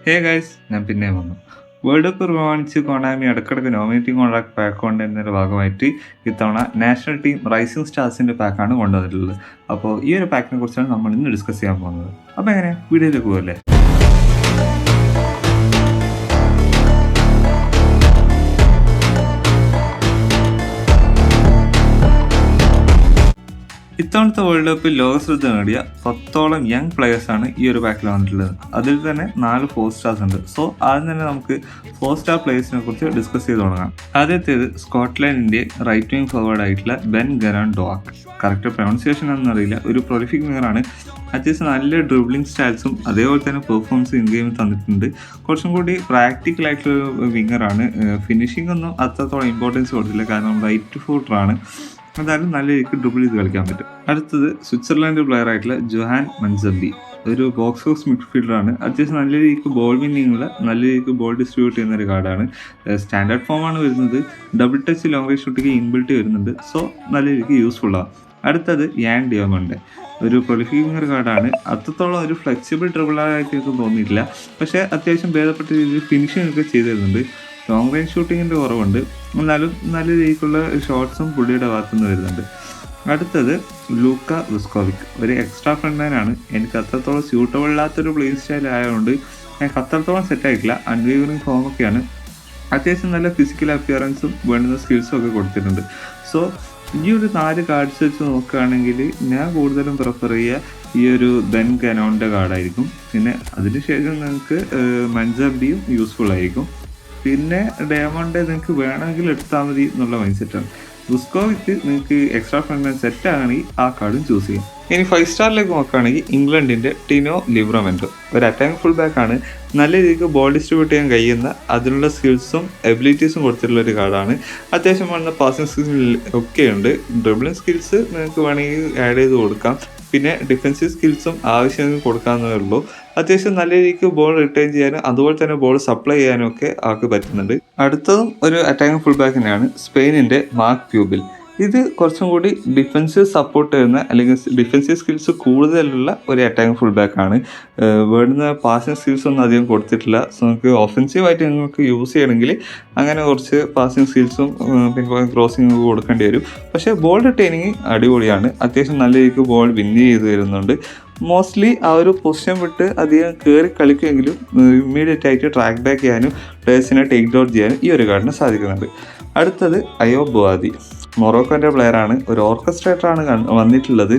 Hey guys, ഞാൻ പിന്നെ വന്നു. വേൾഡ് കപ്പ് പ്രമാണിച്ച് കൊണാമി ഇടയ്ക്കിടയ്ക്ക് നോമിനേറ്റിംഗ് കോൺട്രാക്ട് പാക്ക് കൊണ്ടുവരുന്നതിൻ്റെ ഭാഗമായിട്ട് ഇത്തവണ നാഷണൽ ടീം റൈസിംഗ് സ്റ്റാർസിൻ്റെ പാക്കാണ് കൊണ്ടുവന്നിട്ടുള്ളത്. അപ്പോൾ ഈ ഒരു പാക്കിനെ കുറിച്ചാണ് നമ്മൾ ഇന്ന് ഡിസ്കസ് ചെയ്യാൻ പോകുന്നത്. അപ്പോൾ എങ്ങനെ വീഡിയോയിലേക്ക് പോകല്ലേ? ഇത്തവണത്തെ വേൾഡ് കപ്പിൽ ലോകശ്രദ്ധ നേടിയ 10ഓളം യങ് പ്ലെയേഴ്സാണ് ഈ ഒരു പാക്കിൽ വന്നിട്ടുള്ളത്. അതിൽ തന്നെ 4 4 സ്റ്റാർസ് ഉണ്ട്. സോ ആദ്യം തന്നെ നമുക്ക് 4 സ്റ്റാർ പ്ലേയേഴ്സിനെ കുറിച്ച് ഡിസ്കസ് ചെയ്ത് തുടങ്ങാം. ആദ്യത്തേത് സ്കോട്ട്ലൻഡിന്റെ റൈറ്റ് വിംഗ് ഫോർവേഡ് ആയിട്ടുള്ള ബെൻ ഗെറാൻഡോക്ക്. കറക്റ്റ് പ്രൊണൗൺസിയേഷൻ എന്നറിയില്ല. ഒരു പ്രൊലിഫിക് വിങ്ങറാണ്. അത്യാവശ്യം നല്ല ഡ്രിബ്ലിംഗ് സ്റ്റാറ്റ്സും അതേപോലെ തന്നെ പെർഫോമൻസ് ഇൻ ഗെയിമിൽ തന്നിട്ടുണ്ട്. കുറച്ചും കൂടി പ്രാക്ടിക്കൽ ആയിട്ടുള്ള വിങ്ങറാണ്. ഫിനിഷിംഗ് ഒന്നും അത്രത്തോളം ഇമ്പോർട്ടൻസ് കൊടുത്തില്ല, കാരണം റൈറ്റ് ഫൂട്ടറാണ്. എന്തായാലും നല്ല രീതിക്ക് ഡ്രിബിൾ ചെയ്ത് കളിക്കാൻ പറ്റും. അടുത്തത് സ്വിറ്റ്സർലാൻഡ് പ്ലെയർ ആയിട്ടുള്ള ജൊഹാൻ മൻസംബി. ഒരു ബോക്സ് മിഡ്ഫീൽഡറാണ്. അത്യാവശ്യം നല്ല രീതിക്ക് ബോൾ വിന്നിങ്ങുള്ള, നല്ല രീതിക്ക് ബോൾ ഡിസ്ട്രിബ്യൂട്ട് ചെയ്യുന്ന ഒരു കാർഡാണ്. സ്റ്റാൻഡേർഡ് ഫോമാണ് വരുന്നത്. Double touch long range shooting inbuilt വരുന്നുണ്ട്. സോ നല്ല രീതിക്ക് യൂസ്ഫുള്ളാണ്. അടുത്തത് യാൻ ഡിയമണ്ട്. ഒരു പ്രൊലിഫിക് വിങ്ങർ കാർഡാണ്. അത്രത്തോളം ഒരു ഫ്ലെക്സിബിൾ ഡ്രിബിളായിട്ട് എനിക്ക് തോന്നിയിട്ടില്ല, പക്ഷേ അത്യാവശ്യം ഭേദപ്പെട്ട രീതിയിൽ ഫിനിഷിംഗ് ഒക്കെ ചെയ്തു തരുന്നുണ്ട്. ലോങ് റേഞ്ച് ഷൂട്ടിങ്ങിൻ്റെ കുറവുണ്ട്, എന്നാലും നല്ല രീതിക്കുള്ള ഷോട്ട്സും പുള്ളിയുടെ ഭാഗത്തുനിന്ന് വരുന്നുണ്ട്. അടുത്തത് ലൂക്ക വുസ്കോവിക്. ഒരു എക്സ്ട്രാ ഫ്രണ്ട്മാനാണ്. എനിക്ക് അത്രത്തോളം സ്യൂട്ടബിൾ അല്ലാത്തൊരു പ്ലേയിങ് സ്റ്റൈൽ ആയതുകൊണ്ട് എനിക്ക് അത്രത്തോളം സെറ്റായിട്ടില്ല. അൺവേവറിങ് ഫോമൊക്കെയാണ്. അത്യാവശ്യം നല്ല ഫിസിക്കൽ അപ്പിയറൻസും വേണ്ടുന്ന സ്കിൽസും ഒക്കെ കൊടുത്തിട്ടുണ്ട്. സോ ഈ ഒരു 4 കാർഡ്സ് വെച്ച് നോക്കുകയാണെങ്കിൽ ഞാൻ കൂടുതലും പ്രിഫർ ചെയ്യുക ഈ ഒരു ബെൻ ഗനോണിൻ്റെ കാർഡായിരിക്കും. പിന്നെ അതിനുശേഷം നിങ്ങൾക്ക് മൻസംബിയും യൂസ്ഫുൾ ആയിരിക്കും. പിന്നെ ഡയമണ്ട് നിങ്ങൾക്ക് വേണമെങ്കിൽ എടുത്താൽ മതി എന്നുള്ള മൈൻഡ് സെറ്റാണ്. വുസ്കോവിക്ക് നിങ്ങൾക്ക് എക്സ്ട്രാ ഫ്രണ്ട്മാൻ സെറ്റ് ആണെങ്കിൽ ആ കാർഡും ചൂസ് ചെയ്യാം. ഇനി 5 സ്റ്റാറിലേക്ക് നോക്കുകയാണെങ്കിൽ ഇംഗ്ലണ്ടിൻ്റെ ടിനോ ലിവ്രമെൻറ്റോ. ഒരു അറ്റാക്ക് ഫുൾ ബാക്ക് ആണ്. നല്ല രീതിക്ക് ബോൾ ഡിസ്ട്രിബ്യൂട്ട് ചെയ്യാൻ കഴിയുന്ന അതിനുള്ള സ്കിൽസും എബിലിറ്റീസും കൊടുത്തിട്ടുള്ള ഒരു കാർഡാണ്. അത്യാവശ്യം വേണ്ട പാസിംഗ് സ്കിൽസ് ഒക്കെ ഉണ്ട്. ഡ്രിബ്ലിംഗ് സ്കിൽസ് നിങ്ങൾക്ക് വേണമെങ്കിൽ ആഡ് ചെയ്ത് കൊടുക്കാം. പിന്നെ ഡിഫൻസീവ് സ്കിൽസും ആവശ്യമെങ്കിൽ കൊടുക്കാവുന്നതേ ഉള്ളൂ. അത്യാവശ്യം നല്ല രീതിക്ക് ബോൾ റിട്ടേൺ ചെയ്യാനും അതുപോലെ തന്നെ ബോൾ സപ്ലൈ ചെയ്യാനും ഒക്കെ ആൾക്ക് പറ്റുന്നുണ്ട്. അടുത്തതും ഒരു അറ്റാക്കിംഗ് ഫുൾ ബാക്ക് തന്നെയാണ്, സ്പെയിനിൻ്റെ മാർക്ക് പ്യൂബിൽ. ഇത് കുറച്ചും കൂടി ഡിഫൻസീവ് സപ്പോർട്ട് ചെയ്യുന്ന അല്ലെങ്കിൽ ഡിഫൻസീവ് സ്കിൽസ് കൂടുതലുള്ള ഒരു അറ്റാക്കിംഗ് ഫുൾ ബാക്ക് ആണ്. വേണ്ടുന്ന പാസിംഗ് സ്കിൽസ് ഒന്നും അധികം കൊടുത്തിട്ടില്ല. സോ നമുക്ക് ഓഫൻസീവായിട്ട് നിങ്ങൾക്ക് യൂസ് ചെയ്യണമെങ്കിൽ അങ്ങനെ കുറച്ച് പാസിംഗ് സ്കിൽസും പിന്നെ ക്രോസിംഗ് കൊടുക്കേണ്ടി വരും. പക്ഷേ ബോൾ റിട്ടേണിങ് അടിപൊളിയാണ്. അത്യാവശ്യം നല്ല രീതിക്ക് ബോൾ വിന്ന് ചെയ്ത് വരുന്നുണ്ട്. മോസ്റ്റ്ലി ആ ഒരു പൊസിഷൻ വിട്ട് അധികം കയറി കളിക്കുമെങ്കിലും ഇമ്മീഡിയറ്റ് ആയിട്ട് ട്രാക്ക് ബാക്ക് ചെയ്യാനും പ്ലേയേഴ്സിനെ ടേക്ക് ഡൗൺ ചെയ്യാനും ഈ ഒരു കാർഡിന് സാധിക്കുന്നുണ്ട്. അടുത്തത് അയോബ് ബുആദി. മൊറോക്കോൻ്റെ പ്ലെയറാണ്. ഒരു ഓർക്കസ്ട്രേറ്ററാണ് വന്നിട്ടുള്ളത്.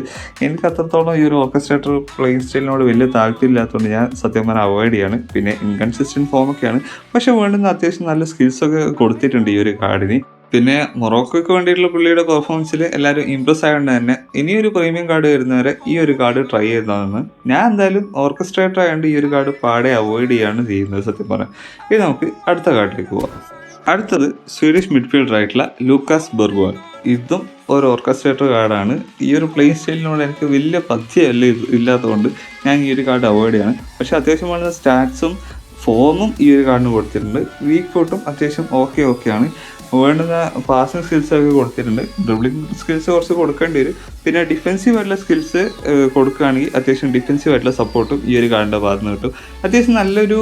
എനിക്ക് അത്രത്തോളം ഈ ഒരു ഓർക്കസ്ട്രേറ്റർ പ്ലേയിങ് സ്റ്റൈലിനോട് വലിയ താല്പര്യമില്ലാത്തതുകൊണ്ട് ഞാൻ സത്യം പറഞ്ഞാൽ അവോയ്ഡ് ചെയ്യാണ്. പിന്നെ ഇൻകൺസിസ്റ്റൻറ്റ് ഫോമൊക്കെയാണ്, പക്ഷേ വേണ്ടുന്ന അത്യാവശ്യം നല്ല സ്കിൽസൊക്കെ കൊടുത്തിട്ടുണ്ട് ഈ ഒരു കാർഡിന്. പിന്നെ മൊറോക്കോയ്ക്ക് വേണ്ടിയിട്ടുള്ള പുള്ളിയുടെ പെർഫോമൻസിൽ എല്ലാവരും ഇമ്പ്രസ് ആയതുകൊണ്ട് തന്നെ ഇനിയൊരു പ്രീമിയം കാർഡ് വരുന്നവരെ ഈ ഒരു കാർഡ് ട്രൈ ചെയ്തതാണ്. ഞാൻ എന്തായാലും ഓർക്കസ്ട്രേറ്റർ ആയതുകൊണ്ട് ഈ ഒരു കാർഡ് പാടെ അവോയ്ഡ് ചെയ്യാണ് ചെയ്യുന്നത് സത്യം പറഞ്ഞാൽ. ഇനി നമുക്ക് അടുത്ത കാർഡിലേക്ക് പോവാം. അടുത്തത് സ്വീഡിഷ് മിഡ്ഫീൽഡർ ആയിട്ടുള്ള ലൂക്കാസ് ബെർഗോൻ. ഇതും ഒരു ഓർക്കസ്ട്രേറ്റർ കാർഡാണ്. ഈ ഒരു പ്ലേയിങ് സ്റ്റൈലിനോട് എനിക്ക് വലിയ പഥ്യമല്ല ഇല്ലാത്തതുകൊണ്ട് ഞാൻ ഈ ഒരു കാർഡ് അവോയ്ഡ് ചെയ്യാണ്. പക്ഷേ അത്യാവശ്യം വളരെ സ്റ്റാറ്റ്സും ഫോമും ഈ ഒരു കാർഡിന് കൊടുത്തിട്ടുണ്ട്. വീക്ക് ഫോട്ടും അത്യാവശ്യം ഓക്കെയാണ്. വേണ്ടുന്ന പാസിംഗ് സ്കിൽസൊക്കെ കൊടുത്തിട്ടുണ്ട്. ഡ്രിബ്ലിംഗ് സ്കിൽസ് കുറച്ച് കൊടുക്കേണ്ടി വരും. പിന്നെ ഡിഫെൻസീവ് ആയിട്ടുള്ള സ്കിൽസ് കൊടുക്കുകയാണെങ്കിൽ അത്യാവശ്യം ഡിഫെൻസീവ് ആയിട്ടുള്ള സപ്പോർട്ടും ഈ ഒരു കാർഡിൻ്റെ ഭാഗത്ത് നിന്ന് കിട്ടും. അത്യാവശ്യം നല്ലൊരു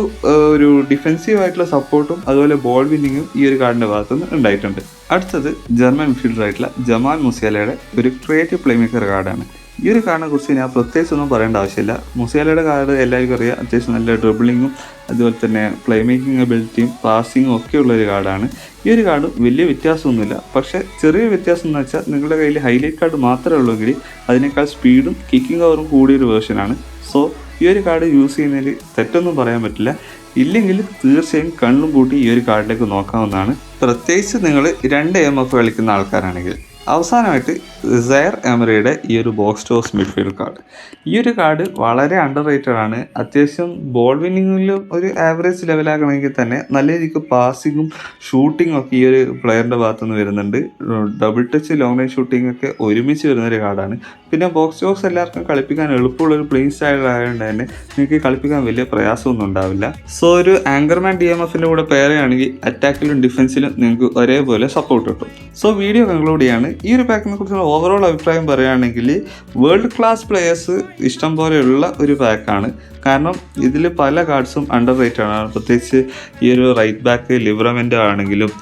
ഡിഫെൻസീവ് ആയിട്ടുള്ള സപ്പോർട്ടും അതുപോലെ ബോൾ വിന്നിങ്ങും ഈ ഒരു കാർഡിൻ്റെ ഭാഗത്ത് നിന്ന് ഉണ്ടായിട്ടുണ്ട്. അടുത്തത് ജർമ്മൻ മിഡ്ഫീൽഡർ ആയിട്ടുള്ള ജമാൽ മുസിയാലയുടെ ഒരു ക്രിയേറ്റീവ് പ്ലേ മേക്കർ കാർഡാണ്. ഈ ഒരു കാർഡിനെ കുറിച്ച് ഞാൻ പ്രത്യേകിച്ചൊന്നും പറയേണ്ട ആവശ്യമില്ല. മുസിയാലയുടെ കാർഡ് എല്ലാവർക്കും അറിയാം. അത്യാവശ്യം നല്ല ഡ്രിബിളിങ്ങും അതുപോലെ തന്നെ പ്ലേ മേക്കിംഗ് എബിലിറ്റിയും പാസിങ്ങും ഒക്കെ ഉള്ളൊരു കാർഡാണ്. ഈ ഒരു കാർഡ് വലിയ വ്യത്യാസമൊന്നുമില്ല, പക്ഷേ ചെറിയ വ്യത്യാസം എന്ന് വെച്ചാൽ നിങ്ങളുടെ കയ്യിൽ ഹൈലൈറ്റ് കാർഡ് മാത്രമേ ഉള്ളൂവെങ്കിൽ അതിനേക്കാൾ സ്പീഡും കിക്കിംഗ് പവറും കൂടിയൊരു വേർഷനാണ്. സോ ഈ ഒരു കാർഡ് യൂസ് ചെയ്യുന്നതിൽ തെറ്റൊന്നും പറയാൻ പറ്റില്ല. ഇല്ലെങ്കിൽ തീർച്ചയായും കണ്ണും പൂട്ടി ഈ ഒരു കാർഡിലേക്ക് നോക്കാവുന്നതാണ്, പ്രത്യേകിച്ച് നിങ്ങൾ 2 AMF കളിക്കുന്ന ആൾക്കാരാണെങ്കിൽ. അവസാനമായിട്ട് സയർ എമറിയുടെ ഈ ഒരു ബോക്സ് ടോസ് മിഡ്ഫീൽഡ് കാർഡ്. ഈ ഒരു കാർഡ് വളരെ അണ്ടർ റേറ്റഡ് ആണ്. അത്യാവശ്യം ബോൾ വിന്നിങ്ങിലും ഒരു ആവറേജ് ലെവലാക്കണമെങ്കിൽ തന്നെ നല്ല രീതിക്ക് പാസിങ്ങും ഷൂട്ടിങ്ങും ഒക്കെ ഈ ഒരു പ്ലെയറിൻ്റെ ഭാഗത്തുനിന്ന് വരുന്നുണ്ട്. Double touch long range shooting ഒക്കെ ഒരുമിച്ച് വരുന്നൊരു കാർഡാണ്. പിന്നെ ബോക്സ് ടോസ് എല്ലാവർക്കും കളിപ്പിക്കാൻ എളുപ്പമുള്ളൊരു പ്ലേയിങ് സ്റ്റൈൽ ആയതുകൊണ്ട് തന്നെ നിങ്ങൾക്ക് കളിപ്പിക്കാൻ വലിയ പ്രയാസമൊന്നും ഉണ്ടാവില്ല. സോ ഒരു ആങ്കർമാൻ DMFൻ്റെ കൂടെ പെയർ ചെയ്യുകയാണെങ്കിൽ അറ്റാക്കിലും ഡിഫൻസിലും നിങ്ങൾക്ക് ഒരേപോലെ സപ്പോർട്ട് കിട്ടും. സോ വീഡിയോ കൺക്ലൂഡ് ചെയ്യാണ്. ഈ ഒരു പാക്കിനെ കുറിച്ചുള്ള ഓവറോൾ അഭിപ്രായം പറയുകയാണെങ്കിൽ വേൾഡ് ക്ലാസ് പ്ലെയേഴ്സ് ഇഷ്ടം പോലെയുള്ള ഒരു പാക്കാണ്. കാരണം ഇതിൽ പല കാർഡ്സും അണ്ടർ റേറ്റഡ് ആണ്. പ്രത്യേകിച്ച് ഈ ഒരു റൈറ്റ് ബാക്ക് ലിവറമെൻ്റ് ആണെങ്കിലും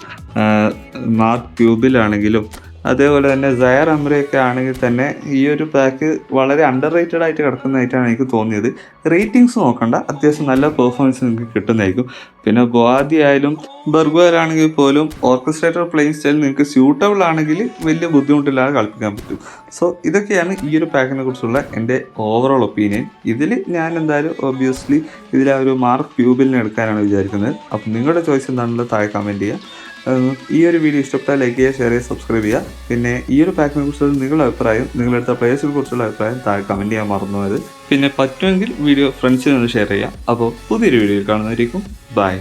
മാർക്ക് ക്യൂബിലാണെങ്കിലും അതേപോലെ തന്നെ സയർ അമ്രയൊക്കെ ആണെങ്കിൽ തന്നെ ഈ ഒരു പാക്ക് വളരെ അണ്ടർ റേറ്റഡ് ആയിട്ട് കിടക്കുന്നതായിട്ടാണ് എനിക്ക് തോന്നിയത്. റേറ്റിംഗ്സ് നോക്കണ്ട, അത്യാവശ്യം നല്ല പെർഫോമൻസ് നിങ്ങൾക്ക് കിട്ടുന്നതായിരിക്കും. പിന്നെ ബോാദി ആയാലും ബർഗോയിലാണെങ്കിൽ പോലും ഓർക്കസ്ട്രേറ്റർ പ്ലേയിങ് സ്റ്റൈൽ നിങ്ങൾക്ക് സ്യൂട്ടബിൾ ആണെങ്കിൽ വലിയ ബുദ്ധിമുട്ടില്ലാതെ കളിപ്പിക്കാൻ പറ്റും. സോ ഇതൊക്കെയാണ് ഈ ഒരു പാക്കിനെ കുറിച്ചുള്ള എൻ്റെ ഓവറോൾ ഒപ്പീനിയൻ. ഇതിൽ ഞാൻ എന്തായാലും ഒബ്വിയസ്ലി ഇതിൽ ആ ഒരു മാർക്ക് ക്യൂബിലിനെ എടുക്കാനാണ് വിചാരിക്കുന്നത്. അപ്പം നിങ്ങളുടെ ചോയ്സ് എന്താണെന്നുള്ളത് താഴെ കമൻറ്റ് ചെയ്യുക. ഈ ഒരു വീഡിയോ ഇഷ്ടപ്പെട്ടാൽ ലൈക്ക് ചെയ്യുക, ഷെയർ ചെയ്യുക, സബ്സ്ക്രൈബ് ചെയ്യുക. പിന്നെ ഈ ഒരു പാക്കിനെ കുറിച്ചുള്ള നിങ്ങളുടെ അഭിപ്രായം, നിങ്ങളെടുത്ത പ്ലേയേഴ്സിനെ കുറിച്ചുള്ള അഭിപ്രായം താഴെ കമൻറ്റ് ചെയ്യാൻ മറന്നുപോയത്. പിന്നെ പറ്റുമെങ്കിൽ വീഡിയോ ഫ്രണ്ട്സിനൊന്ന് ഷെയർ ചെയ്യാം. അപ്പോൾ പുതിയൊരു വീഡിയോയിൽ കാണുന്നതായിരിക്കും. ബൈ.